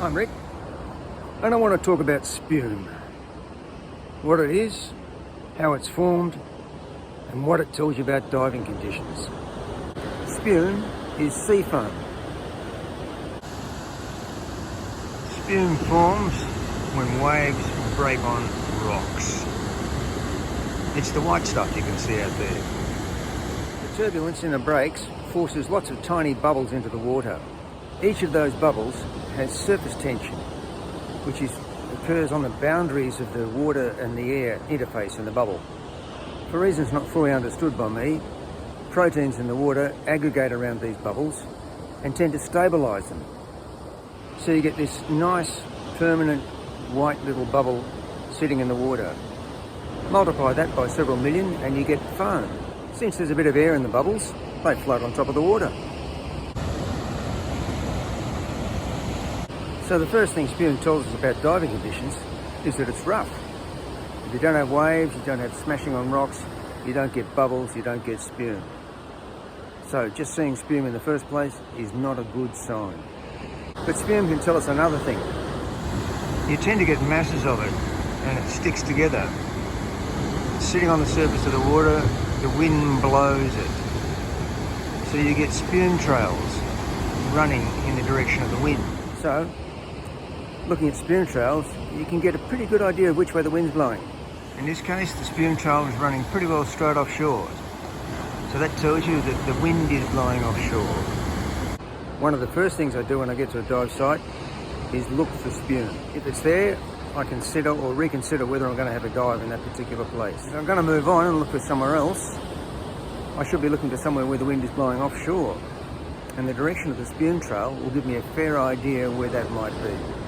I'm Rick, and I want to talk about spume. What it is, how it's formed, and what it tells you about diving conditions. Spume is sea foam. Spume forms when waves break on rocks. It's the white stuff you can see out there. The turbulence in the breaks forces lots of tiny bubbles into the water. Each of those bubbles has surface tension, which occurs on the boundaries of the water and the air interface in the bubble. For reasons not fully understood by me, proteins in the water aggregate around these bubbles and tend to stabilise them. So you get this nice, permanent, white little bubble sitting in the water. Multiply that by several million and you get foam. Since there's a bit of air in the bubbles, they float on top of the water. So the first thing spume tells us about diving conditions is that it's rough. If you don't have waves, you don't have smashing on rocks, you don't get bubbles, you don't get spume. So just seeing spume in the first place is not a good sign. But spume can tell us another thing. You tend to get masses of it and it sticks together. Sitting on the surface of the water, the wind blows it. So you get spume trails running in the direction of the wind. So, looking at spume trails, you can get a pretty good idea of which way the wind's blowing. In this case, the spume trail is running pretty well straight offshore. So that tells you that the wind is blowing offshore. One of the first things I do when I get to a dive site is look for spume. If it's there, I consider or reconsider whether I'm going to have a dive in that particular place. If I'm going to move on and look for somewhere else, I should be looking for somewhere where the wind is blowing offshore. And the direction of the spume trail will give me a fair idea where that might be.